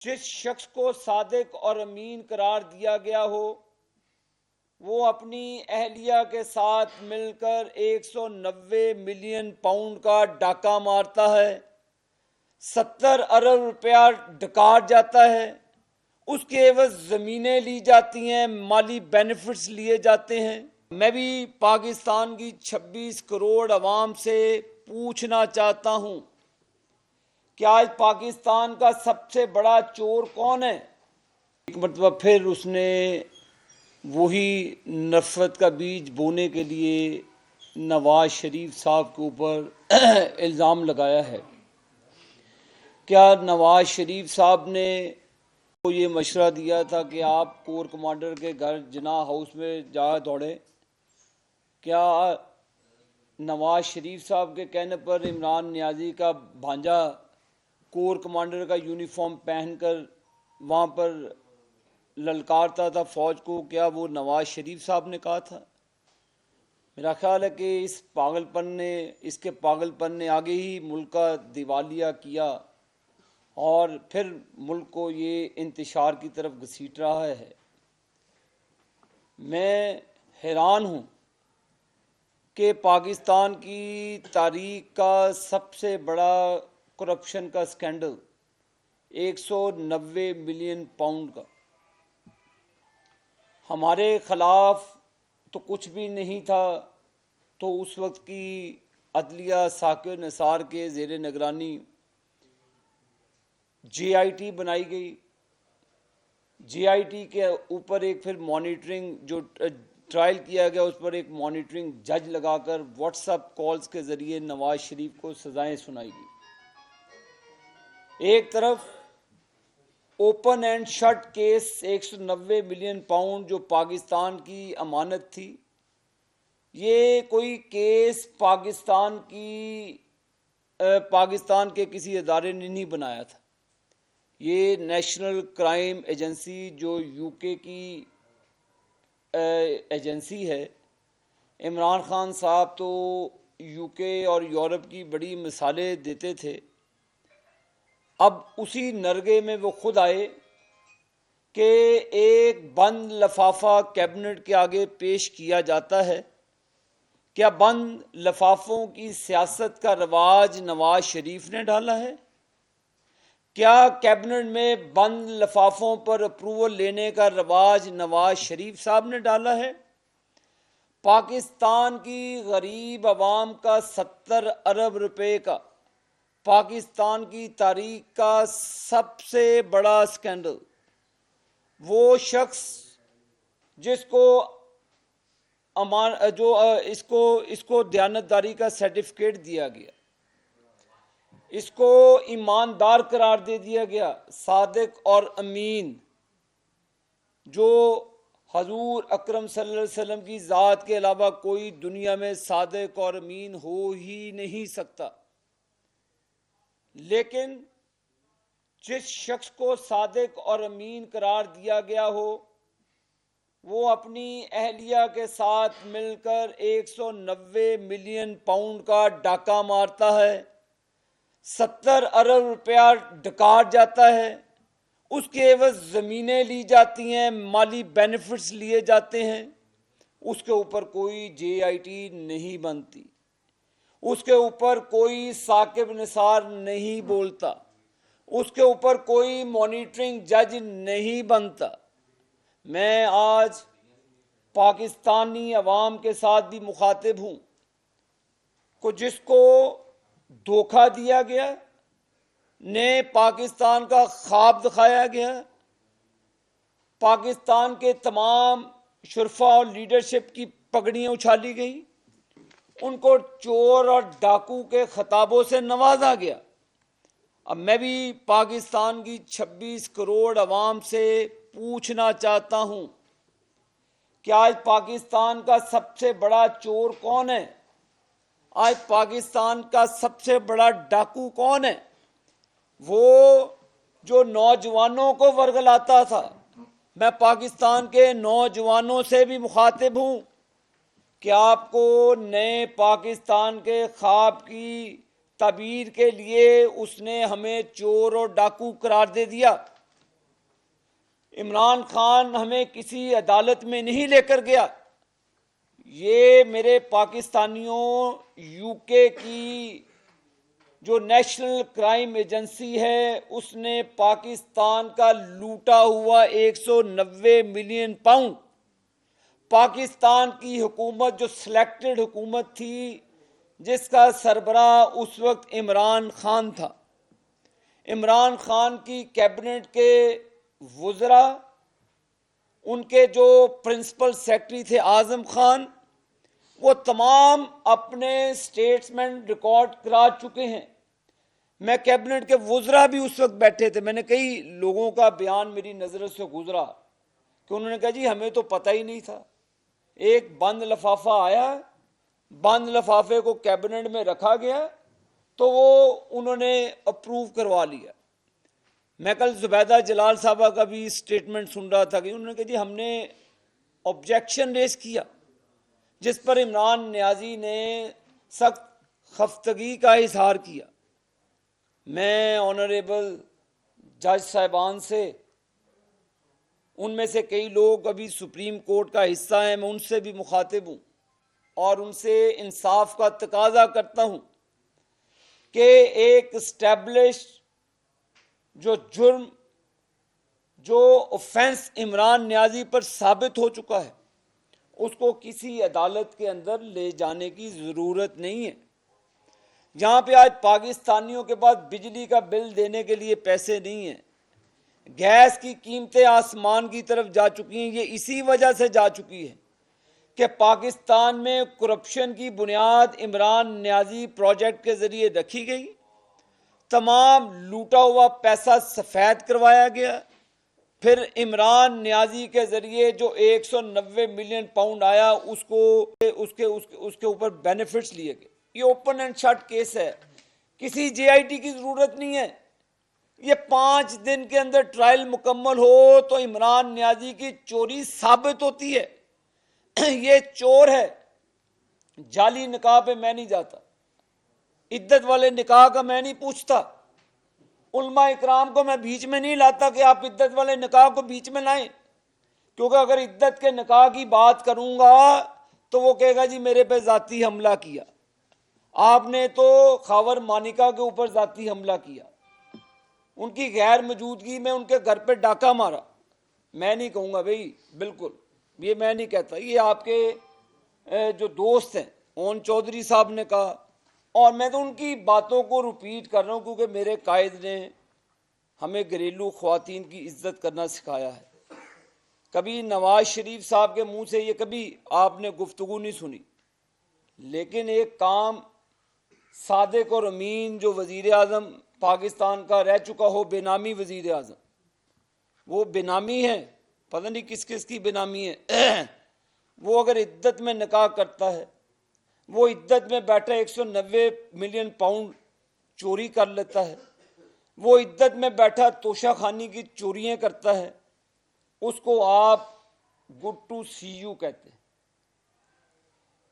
जिस शख्स को सादिक और अमीन करार दिया गया हो वो अपनी अहलिया के साथ मिलकर 190 मिलियन पाउंड का डाका मारता है, 70 अरब रुपया डकार जाता है, उसके एवज ज़मीनें ली जाती हैं, माली बेनिफिट्स लिए जाते हैं। मैं भी पाकिस्तान की 26 करोड़ अवाम से पूछना चाहता हूँ कि आज पाकिस्तान का सबसे बड़ा चोर कौन है। एक मरतबा फिर उसने वही नफरत का बीज बोने के लिए नवाज शरीफ साहब के ऊपर इल्ज़ाम लगाया है। क्या नवाज शरीफ साहब ने को ये मशवरा दिया था कि आप कोर कमांडर के घर जिना हाउस में जा दौड़े? क्या नवाज शरीफ साहब के कहने पर इमरान नियाजी का भांजा कोर कमांडर का यूनिफॉर्म पहनकर वहाँ पर ललकारता था फौज को? क्या वो नवाज शरीफ साहब ने कहा था? मेरा ख्याल है कि इसके पागलपन ने आगे ही मुल्क का दिवालिया किया और फिर मुल्क को ये इंतशार की तरफ घसीट रहा है। मैं हैरान हूँ कि पाकिस्तान की तारीख का सबसे बड़ा करप्शन का स्कैंडल 190 मिलियन पाउंड का, हमारे खिलाफ तो कुछ भी नहीं था, तो उस वक्त की अदलिया साकिर निसार के ज़ेर निगरानी JIT बनाई गई। JIT के ऊपर एक फिर मॉनिटरिंग जो ट्रायल किया गया, उस पर एक मॉनिटरिंग जज लगाकर व्हाट्सएप कॉल्स के ज़रिए नवाज शरीफ को सज़ाएं सुनाई गई। एक तरफ open and shut case 190 million pound जो पाकिस्तान की अमानत थी, ये कोई केस पाकिस्तान के किसी अदारे ने नहीं बनाया था। ये नेशनल क्राइम एजेंसी जो UK की एजेंसी है, इमरान खान साहब तो UK और यूरोप की बड़ी मिसालें देते थे। अब उसी नरगे में वो खुद आए कि एक बंद लफाफा कैबिनेट के आगे पेश किया जाता है। क्या बंद लफाफों की सियासत का रवाज नवाज शरीफ ने डाला है? क्या कैबिनेट में बंद लफाफों पर अप्रूवल लेने का रवाज नवाज शरीफ साहब ने डाला है? पाकिस्तान की गरीब आवाम का 70 अरब रुपए का, पाकिस्तान की तारीख का सबसे बड़ा स्कैंडल, वो शख्स जिसको इसको दयानतदारी का सर्टिफिकेट दिया गया, इसको ईमानदार करार दे दिया गया, सादिक और अमीन, जो हजूर अकरम सल्लल्लाहु अलैहि वसल्लम की ज़ात के अलावा कोई दुनिया में सादिक और अमीन हो ही नहीं सकता। लेकिन जिस शख्स को सादिक और अमीन करार दिया गया हो वो अपनी अहलिया के साथ मिलकर 190 मिलियन पाउंड का डाका मारता है, 70 अरब रुपया डकार जाता है, उसके एवज ज़मीनें ली जाती हैं, माली बेनिफिट्स लिए जाते हैं। उसके ऊपर कोई JIT नहीं बनती, उसके ऊपर कोई साकिब निसार नहीं बोलता, उसके ऊपर कोई मॉनिटरिंग जज नहीं बनता। मैं आज पाकिस्तानी अवाम के साथ भी मुखातिब हूँ को जिसको धोखा दिया गया, ने पाकिस्तान का ख्वाब दिखाया गया, पाकिस्तान के तमाम शुरफा और लीडरशिप की पगड़ियाँ उछाली गई, उनको चोर और डाकू के खिताबों से नवाजा गया। अब मैं भी पाकिस्तान की 26 करोड़ अवाम से पूछना चाहता हूँ कि आज पाकिस्तान का सबसे बड़ा चोर कौन है? आज पाकिस्तान का सबसे बड़ा डाकू कौन है? वो जो नौजवानों को वर्गलाता था। मैं पाकिस्तान के नौजवानों से भी मुखातिब हूँ कि आपको नए पाकिस्तान के ख्वाब की ताबीर के लिए उसने हमें चोर और डाकू करार दे दिया। عمران خان ہمیں کسی عدالت میں نہیں لے کر گیا، یہ میرے پاکستانیوں یو کے کی جو نیشنل کرائم ایجنسی ہے اس نے پاکستان کا لوٹا ہوا 190 ملین پاؤنڈ، پاکستان کی حکومت جو سلیکٹڈ حکومت تھی جس کا سربراہ اس وقت عمران خان تھا، عمران خان کی کیبنٹ کے وزراء، ان کے جو پرنسپل سیکرٹری تھے اعظم خان، وہ تمام اپنے سٹیٹمنٹ ریکارڈ کرا چکے ہیں۔ میں کیبنٹ کے وزراء بھی اس وقت بیٹھے تھے، میں نے کئی لوگوں کا بیان میری نظر سے گزرا کہ انہوں نے کہا جی ہمیں تو پتہ ہی نہیں تھا، ایک بند لفافہ آیا، بند لفافے کو کیبنٹ میں رکھا گیا تو وہ انہوں نے اپروو کروا لیا۔ میں کل زبیدہ جلال صاحبہ کا بھی سٹیٹمنٹ سن رہا تھا کہ انہوں نے کہا جی ہم نے آبجیکشن ریز کیا، جس پر عمران نیازی نے سخت خفتگی کا اظہار کیا۔ میں آنریبل جج صاحبان سے، ان میں سے کئی لوگ ابھی سپریم کورٹ کا حصہ ہیں، میں ان سے بھی مخاطب ہوں اور ان سے انصاف کا تقاضا کرتا ہوں کہ ایک اسٹیبلش جو جرم، جو اوفینس عمران نیازی پر ثابت ہو چکا ہے، اس کو کسی عدالت کے اندر لے جانے کی ضرورت نہیں ہے۔ جہاں پہ آج پاکستانیوں کے پاس بجلی کا بل دینے کے لیے پیسے نہیں ہیں، گیس کی قیمتیں آسمان کی طرف جا چکی ہیں، یہ اسی وجہ سے جا چکی ہے کہ پاکستان میں کرپشن کی بنیاد عمران نیازی پروجیکٹ کے ذریعے رکھی گئی، تمام لوٹا ہوا پیسہ سفید کروایا گیا، پھر عمران نیازی کے ذریعے جو 190 ملین پاؤنڈ آیا اس کے اوپر بینیفٹس لیے گئے۔ یہ اوپن اینڈ شٹ کیس ہے، کسی جے آئی ٹی کی ضرورت نہیں ہے۔ یہ 5 دن کے اندر ٹرائل مکمل ہو تو عمران نیازی کی چوری ثابت ہوتی ہے۔ یہ چور ہے، جعلی نکاح پہ میں نہیں جاتا، عدت والے نکاح کا میں نہیں پوچھتا، علماء اکرام کو میں بیچ میں نہیں لاتا کہ آپ عدت والے نکاح کو بیچ میں لائیں، کیونکہ اگر عدت کے نکاح کی بات کروں گا تو وہ کہے گا جی میرے پہ ذاتی حملہ کیا، آپ نے تو خاور مانیکا کے اوپر ذاتی حملہ کیا، ان کی غیر موجودگی میں ان کے گھر پہ ڈاکہ مارا۔ میں نہیں کہوں گا بھئی، بالکل یہ میں نہیں کہتا، یہ آپ کے جو دوست ہیں اون چودھری صاحب نے کہا، اور میں تو ان کی باتوں کو ریپیٹ کر رہا ہوں کیونکہ میرے قائد نے ہمیں گھریلو خواتین کی عزت کرنا سکھایا ہے۔ کبھی نواز شریف صاحب کے منہ سے یہ کبھی آپ نے گفتگو نہیں سنی، لیکن ایک کام صادق اور امین جو وزیر اعظم پاکستان کا رہ چکا ہو، بے نامی وزیر اعظم، وہ بے نامی ہے، پتہ نہیں کس کس کی بے نامی ہے، وہ اگر عدت میں نکاح کرتا ہے، وہ عدت میں بیٹھا 190 ملین پاؤنڈ چوری کر لیتا ہے، وہ عدت میں بیٹھا توشہ خانی کی چوریاں کرتا ہے، اس کو آپ گڈ ٹو سی یو کہتے ہیں۔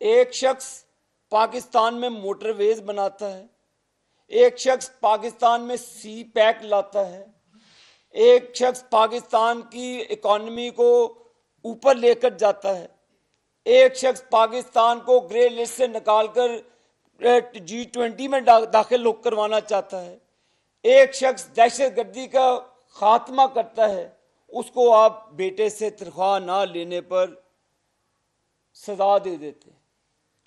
ایک شخص پاکستان میں موٹر ویز بناتا ہے، ایک شخص پاکستان میں سی پیک لاتا ہے، ایک شخص پاکستان کی اکانومی کو اوپر لے کر جاتا ہے، ایک شخص پاکستان کو گرے لسٹ سے نکال کر G20 میں داخل کروانا چاہتا ہے، ایک شخص دہشت گردی کا خاتمہ کرتا ہے، اس کو آپ بیٹے سے تنخواہ نہ لینے پر سزا دے دیتے ہیں۔